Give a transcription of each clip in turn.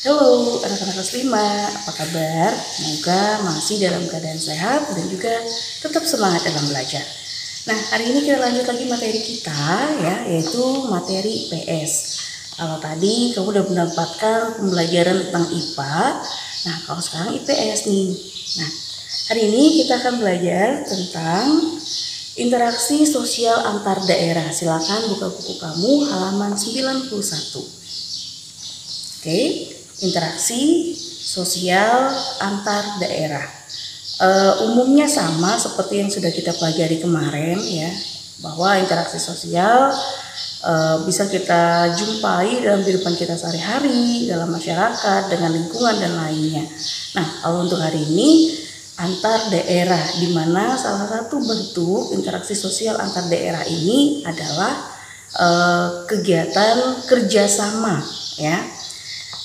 Halo anak-anak kelas 5, apa kabar? Semoga masih dalam keadaan sehat dan juga tetap semangat dalam belajar. Nah, hari ini kita lanjut lagi materi kita ya, yaitu materi IPS. Kalau tadi kamu udah mendapatkan pembelajaran tentang IPA, nah kalau sekarang IPS nih. Nah, hari ini kita akan belajar tentang interaksi sosial antar daerah. Silakan buka buku kamu halaman 91. Oke, interaksi sosial antar daerah. Umumnya sama seperti yang sudah kita pelajari kemarin ya, bahwa interaksi sosial bisa kita jumpai dalam kehidupan kita sehari-hari, dalam masyarakat, dengan lingkungan dan lainnya. Nah, kalau untuk hari ini antar daerah, di mana salah satu bentuk interaksi sosial antar daerah ini adalah kegiatan kerjasama ya.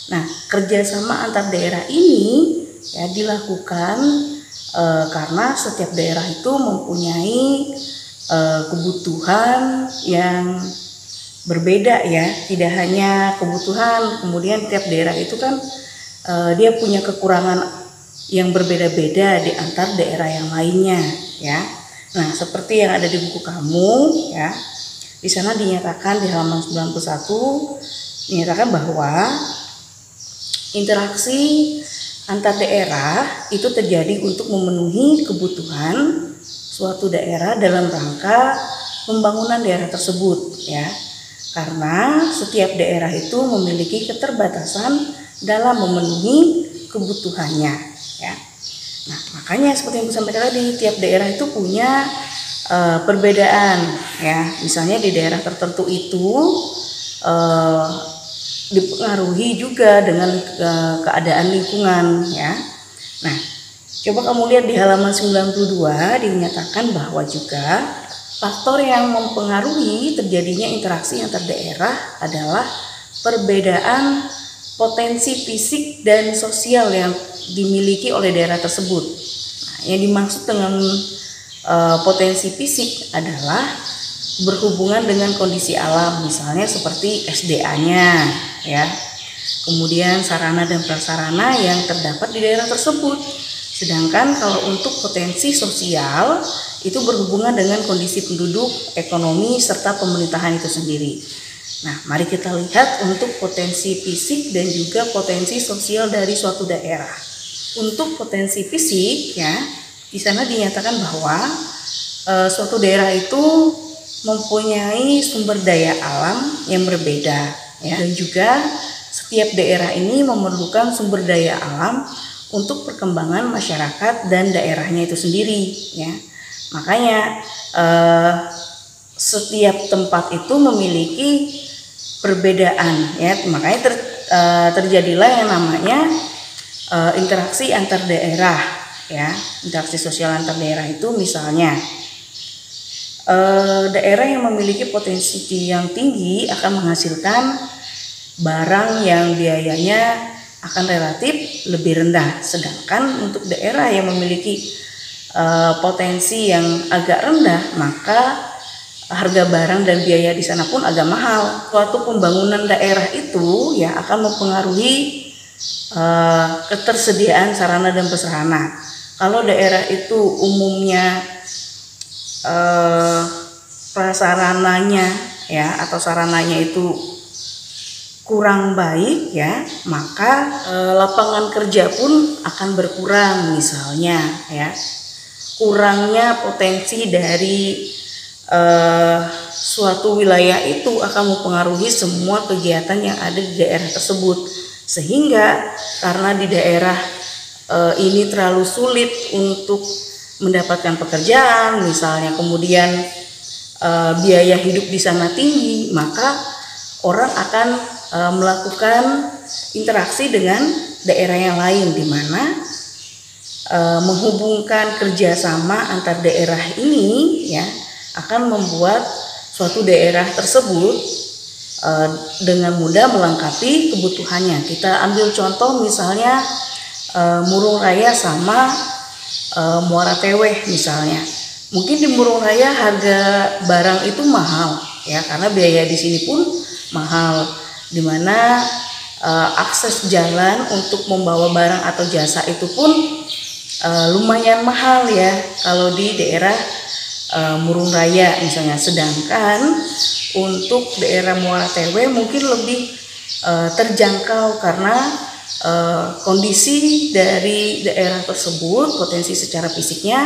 Nah, kerjasama antar daerah ini ya dilakukan karena setiap daerah itu mempunyai kebutuhan yang berbeda ya. Tidak hanya kebutuhan, kemudian tiap daerah itu kan dia punya kekurangan yang berbeda-beda di antar daerah yang lainnya ya. Nah, seperti yang ada di buku kamu ya. Di sana dinyatakan di halaman 91 dinyatakan bahwa interaksi antar daerah itu terjadi untuk memenuhi kebutuhan suatu daerah dalam rangka pembangunan daerah tersebut ya. Karena setiap daerah itu memiliki keterbatasan dalam memenuhi kebutuhannya ya. Nah, makanya seperti yang saya sampaikan tadi, tiap daerah itu punya perbedaan ya. Misalnya di daerah tertentu itu dipengaruhi juga dengan keadaan lingkungan ya. Nah, coba kamu lihat di halaman 92 dinyatakan bahwa juga faktor yang mempengaruhi terjadinya interaksi antar daerah adalah perbedaan potensi fisik dan sosial yang dimiliki oleh daerah tersebut. Nah, yang dimaksud dengan potensi fisik adalah berhubungan dengan kondisi alam, misalnya seperti SDA-nya ya, kemudian sarana dan prasarana yang terdapat di daerah tersebut. Sedangkan kalau untuk potensi sosial itu berhubungan dengan kondisi penduduk, ekonomi, serta pemerintahan itu sendiri. Nah, mari kita lihat untuk potensi fisik dan juga potensi sosial dari suatu daerah. Untuk potensi fisik ya, di sana dinyatakan bahwa suatu daerah itu mempunyai sumber daya alam yang berbeda ya, dan juga setiap daerah ini memerlukan sumber daya alam untuk perkembangan masyarakat dan daerahnya itu sendiri ya. Makanya setiap tempat itu memiliki perbedaan ya, makanya terjadilah yang namanya interaksi antar daerah ya. Interaksi sosial antar daerah itu misalnya daerah yang memiliki potensi yang tinggi akan menghasilkan barang yang biayanya akan relatif lebih rendah. Sedangkan untuk daerah yang memiliki potensi yang agak rendah, maka harga barang dan biaya di sana pun agak mahal. Suatu pembangunan daerah itu ya akan mempengaruhi ketersediaan sarana dan prasarana. Kalau daerah itu umumnya prasarananya ya atau sarananya itu kurang baik ya, maka lapangan kerja pun akan berkurang misalnya ya. Kurangnya potensi dari suatu wilayah itu akan mempengaruhi semua kegiatan yang ada di daerah tersebut, sehingga karena di daerah ini terlalu sulit untuk mendapatkan pekerjaan misalnya, kemudian biaya hidup di sana tinggi, maka orang akan melakukan interaksi dengan daerah yang lain, di mana menghubungkan kerjasama antar daerah ini ya akan membuat suatu daerah tersebut dengan mudah melengkapi kebutuhannya. Kita ambil contoh misalnya Murung Raya sama Muara Teweh misalnya. Mungkin di Murung Raya harga barang itu mahal ya, karena biaya di sini pun mahal, dimana akses jalan untuk membawa barang atau jasa itu pun lumayan mahal ya kalau di daerah Murung Raya misalnya. Sedangkan untuk daerah Muara Tewe mungkin lebih terjangkau karena kondisi dari daerah tersebut, potensi secara fisiknya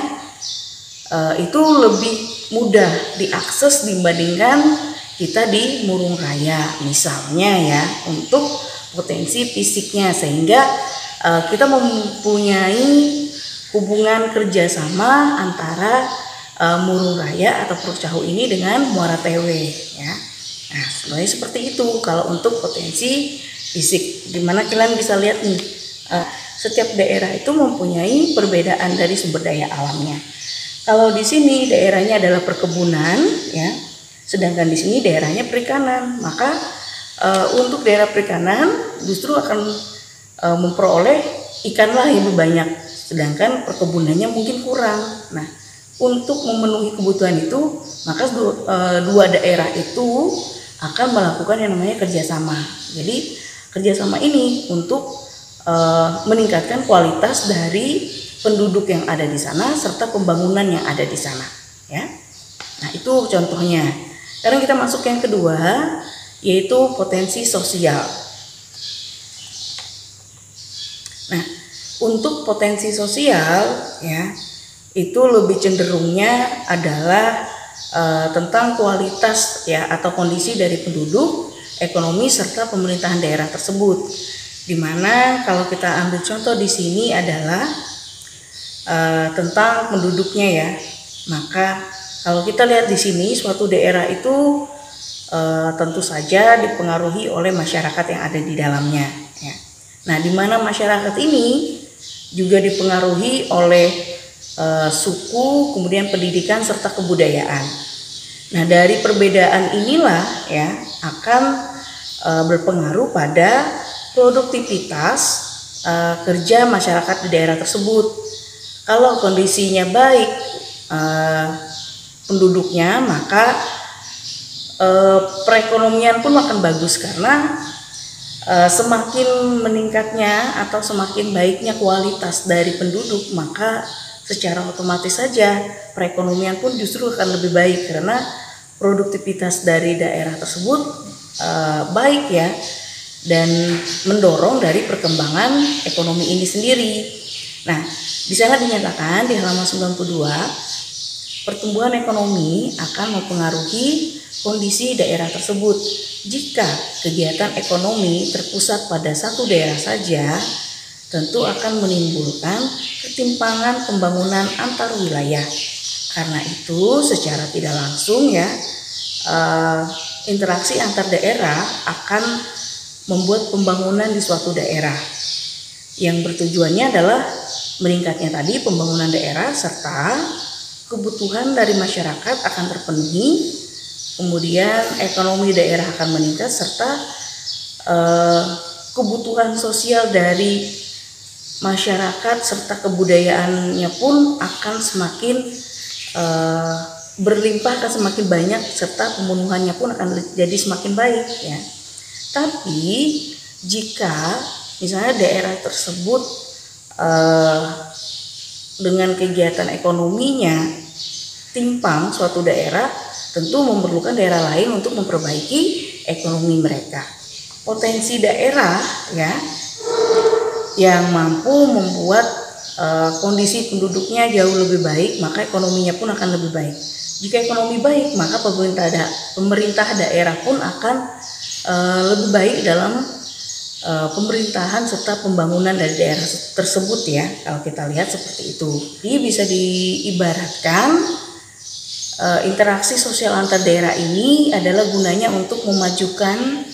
itu lebih mudah diakses dibandingkan kita di Murung Raya misalnya ya, untuk potensi fisiknya, sehingga kita mempunyai hubungan kerjasama antara Murung Raya atau Puruk Cahu ini dengan Muara Tewe ya. Nah, sebenarnya seperti itu kalau untuk potensi fisik, dimana kalian bisa lihat nih, setiap daerah itu mempunyai perbedaan dari sumber daya alamnya. Kalau di sini daerahnya adalah perkebunan ya, sedangkan di sini daerahnya perikanan, maka untuk daerah perikanan justru akan memperoleh ikanlah yang lebih banyak, sedangkan perkebunannya mungkin kurang. Nah, untuk memenuhi kebutuhan itu, maka dua daerah itu akan melakukan yang namanya kerjasama. Jadi kerjasama ini untuk meningkatkan kualitas dari penduduk yang ada di sana serta pembangunan yang ada di sana ya. Nah, itu contohnya. Sekarang kita masuk yang kedua, yaitu potensi sosial. Nah, untuk potensi sosial ya, itu lebih cenderungnya adalah tentang kualitas ya atau kondisi dari penduduk, ekonomi serta pemerintahan daerah tersebut. Dimana kalau kita ambil contoh di sini adalah tentang penduduknya ya. Maka kalau kita lihat di sini, suatu daerah itu tentu saja dipengaruhi oleh masyarakat yang ada di dalamnya ya. Nah, di mana masyarakat ini juga dipengaruhi oleh suku, kemudian pendidikan serta kebudayaan. Nah, dari perbedaan inilah ya akan berpengaruh pada produktivitas kerja masyarakat di daerah tersebut. Kalau kondisinya baik penduduknya, maka perekonomian pun akan bagus karena semakin meningkatnya atau semakin baiknya kualitas dari penduduk, maka secara otomatis saja perekonomian pun justru akan lebih baik karena produktivitas dari daerah tersebut baik ya, dan mendorong dari perkembangan ekonomi ini sendiri. Nah, di sana dinyatakan di halaman 92, pertumbuhan ekonomi akan mempengaruhi kondisi daerah tersebut. Jika kegiatan ekonomi terpusat pada satu daerah saja, tentu akan menimbulkan ketimpangan pembangunan antar wilayah. Karena itu secara tidak langsung ya, interaksi antar daerah akan membuat pembangunan di suatu daerah yang bertujuannya adalah meningkatnya tadi pembangunan daerah serta kebutuhan dari masyarakat akan terpenuhi, kemudian ekonomi daerah akan meningkat serta kebutuhan sosial dari masyarakat serta kebudayaannya pun akan semakin berlimpah, akan semakin banyak, serta pemenuhannya pun akan jadi semakin baik ya. Tapi jika misalnya daerah tersebut dengan kegiatan ekonominya timpang suatu daerah, tentu memerlukan daerah lain untuk memperbaiki ekonomi mereka. Potensi daerah ya yang mampu membuat kondisi penduduknya jauh lebih baik, maka ekonominya pun akan lebih baik. Jika ekonomi baik, maka pemerintah daerah pun akan lebih baik dalam pemerintahan serta pembangunan dari daerah tersebut ya. Kalau kita lihat seperti itu, jadi bisa diibaratkan interaksi sosial antar daerah ini adalah gunanya untuk memajukan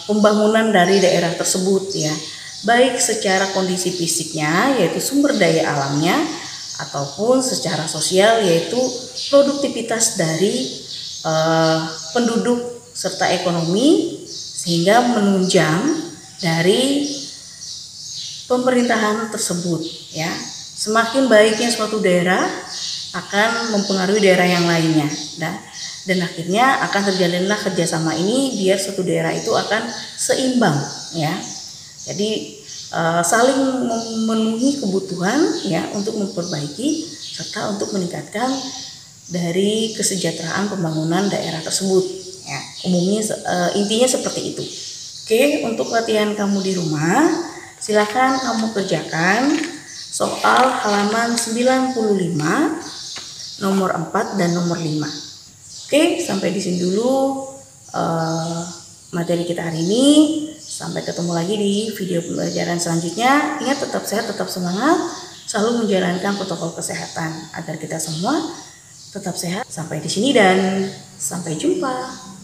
pembangunan dari daerah tersebut ya, baik secara kondisi fisiknya yaitu sumber daya alamnya, ataupun secara sosial yaitu produktivitas dari penduduk serta ekonomi, sehingga menunjang dari pemerintahan tersebut ya. Semakin baiknya suatu daerah akan mempengaruhi daerah yang lainnya. Nah, dan akhirnya akan terjalinlah kerjasama ini biar suatu daerah itu akan seimbang ya. Jadi saling memenuhi kebutuhan ya untuk memperbaiki serta untuk meningkatkan dari kesejahteraan pembangunan daerah tersebut ya. Umumnya intinya seperti itu. Oke, untuk latihan kamu di rumah silakan kamu kerjakan soal halaman 95 nomor 4 dan nomor 5. Oke, sampai di sini dulu materi kita hari ini. Sampai ketemu lagi di video pembelajaran selanjutnya. Ingat, tetap sehat, tetap semangat, selalu menjalankan protokol kesehatan agar kita semua tetap sehat. Sampai di sini dan sampai jumpa.